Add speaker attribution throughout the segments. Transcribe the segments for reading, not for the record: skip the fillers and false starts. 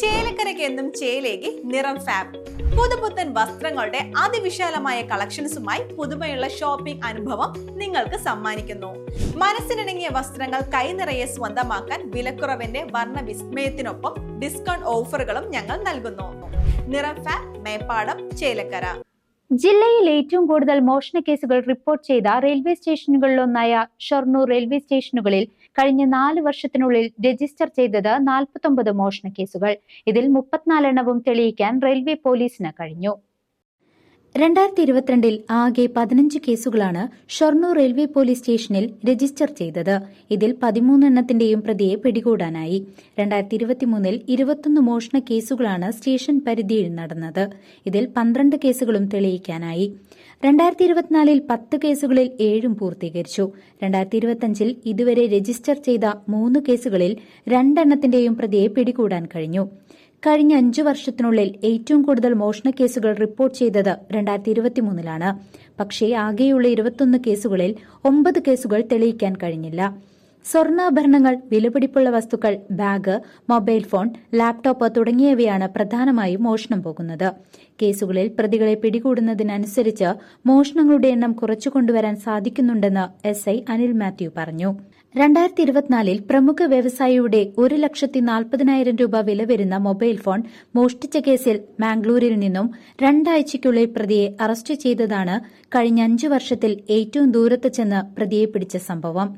Speaker 1: ചേലക്കരയ്ക്ക് എന്നും ചേലേക്ക് നിറം ഫാബ് പുതുപുത്തൻ വസ്ത്രങ്ങളുടെ അതിവിശാലമായ കളക്ഷൻസുമായി പുതുമയുള്ള ഷോപ്പിംഗ് അനുഭവം നിങ്ങൾക്ക് സമ്മാനിക്കുന്നു. മനസ്സിനിണങ്ങിയ വസ്ത്രങ്ങൾ കൈനിറയെ സ്വന്തമാക്കാൻ വിലക്കുറവിന്റെ വർണ്ണ വിസ്മയത്തിനൊപ്പം ഡിസ്കൗണ്ട് ഓഫറുകളും ഞങ്ങൾ നൽകുന്നു. നിറം ഫാബ്, മേപ്പാടം, ചേലക്കര.
Speaker 2: ജില്ലയിൽ ഏറ്റവും കൂടുതൽ മോഷണ കേസുകൾ റിപ്പോർട്ട് ചെയ്ത റെയിൽവേ സ്റ്റേഷനുകളിലൊന്നായ ഷൊർണൂർ റെയിൽവേ സ്റ്റേഷനുകളിൽ കഴിഞ്ഞ 4 വർഷത്തിനുള്ളിൽ രജിസ്റ്റർ ചെയ്തത് 49 മോഷണ കേസുകൾ. ഇതിൽ 34 എണ്ണവും തെളിയിക്കാൻ റെയിൽവേ പോലീസിന് കഴിഞ്ഞു. 2022 ആകെ 15 കേസുകളാണ് ഷൊർണൂർ റെയിൽവേ പോലീസ് സ്റ്റേഷനിൽ രജിസ്റ്റർ ചെയ്തത്. ഇതിൽ 13 എണ്ണത്തിന്റെയും പ്രതിയെ പിടികൂടാനായി. 2023 21 മോഷണ കേസുകളാണ് സ്റ്റേഷൻ പരിധിയിൽ നടന്നത്. ഇതിൽ 12 കേസുകളും തെളിയിക്കാനായി. 2024 10 കേസുകളിൽ 7 പൂർത്തീകരിച്ചു. 2025 ഇതുവരെ രജിസ്റ്റർ ചെയ്ത 3 കേസുകളിൽ 2 എണ്ണത്തിന്റെയും പ്രതിയെ പിടികൂടാൻ കഴിഞ്ഞു. കഴിഞ്ഞ 5 വർഷത്തിനുള്ളിൽ ഏറ്റവും കൂടുതൽ മോഷണ കേസുകൾ റിപ്പോർട്ട് ചെയ്തത് 2023 പക്ഷേ ആകെയുള്ള 21 കേസുകളിൽ 9 കേസുകൾ തെളിയിക്കാൻ കഴിഞ്ഞില്ല. സ്വർണ്ണാഭരണങ്ങൾ, വിലപിടിപ്പുള്ള വസ്തുക്കൾ, ബാഗ്, മൊബൈൽ ഫോൺ, ലാപ്ടോപ്പ് തുടങ്ങിയവയാണ് പ്രധാനമായും മോഷണം പോകുന്നത്. കേസുകളിൽ പ്രതികളെ പിടികൂടുന്നതിനനുസരിച്ച് മോഷണങ്ങളുടെ എണ്ണം കുറച്ചുകൊണ്ടുവരാൻ സാധിക്കുന്നുണ്ടെന്ന് SI അനിൽ മാത്യു പറഞ്ഞു. 2024 പ്രമുഖ വ്യവസായിയുടെ 1,40,000 രൂപ വില വരുന്ന മൊബൈൽ ഫോൺ മോഷ്ടിച്ച കേസിൽ മാംഗ്ലൂരിൽ നിന്നും 2 ആഴ്ചയ്ക്കുള്ളിൽ പ്രതിയെ അറസ്റ്റ് ചെയ്തതാണ് കഴിഞ്ഞ 5 വർഷത്തിൽ ഏറ്റവും ദൂരത്ത് ചെന്ന് പ്രതിയെ പിടിച്ച സംഭവം.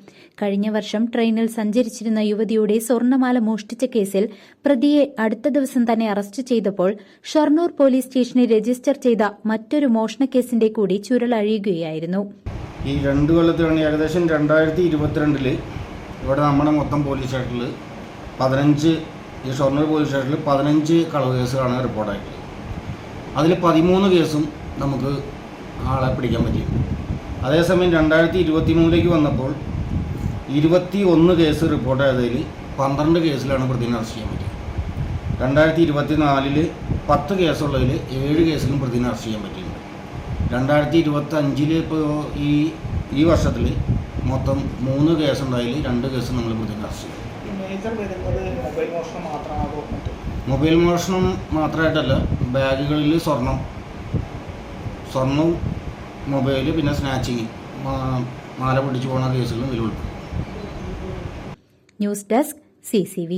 Speaker 2: കഴിഞ്ഞ വർഷം ട്രെയിനിൽ സഞ്ചരിച്ചിരുന്ന യുവതിയുടെ സ്വർണ്ണമാല മോഷ്ടിച്ച കേസിൽ പ്രതിയെ അടുത്ത ദിവസം തന്നെ അറസ്റ്റ് ചെയ്തപ്പോൾ ഷൊർണൂർ പോലീസ് സ്റ്റേഷനിൽ രജിസ്റ്റർ ചെയ്ത മറ്റൊരു മോഷണ കേസിന്റെ കൂടി ചുരുളഴിയുകയായിരുന്നു.
Speaker 3: ഈ 2 കൊല്ലത്തിലാണ് ഏകദേശം 2022 ഇവിടെ നമ്മുടെ മൊത്തം പോലീസ് സ്റ്റേഷനിൽ 15 ഈ ഷൊർണൂർ പോലീസ് സ്റ്റേഷനിൽ 15 കളവ് കേസുകളാണ് റിപ്പോർട്ടായിട്ടുള്ളത്. അതിൽ 13 കേസും നമുക്ക് ആളെ പിടിക്കാൻ പറ്റി. അതേസമയം 2023 വന്നപ്പോൾ 21 കേസ് റിപ്പോർട്ട് ചെയ്തതിൽ 12 കേസിലാണ് പ്രതിനെ അറസ്റ്റ് ചെയ്യാൻ പറ്റിയത്. 2024 10 കേസുള്ളതിൽ 7 കേസിലും പ്രതിനെ അറസ്റ്റ് ചെയ്യാൻ പറ്റിയിട്ടുണ്ട്. 2025 ഇപ്പോൾ ഈ വർഷത്തിൽ മൊത്തം 3 കേസുണ്ടായാൽ 2 കേസ് നമ്മൾ പ്രതിനെ അറസ്റ്റ് ചെയ്യും. മൊബൈൽ മോഷണം മാത്രമായിട്ടല്ല, ബാഗുകളിൽ സ്വർണം, മൊബൈൽ, പിന്നെ സ്നാച്ചിങ്, മാല പിടിച്ചു പോകുന്ന കേസുകളും ഇതിൽ ഉൾപ്പെടും.
Speaker 2: News desk CCV.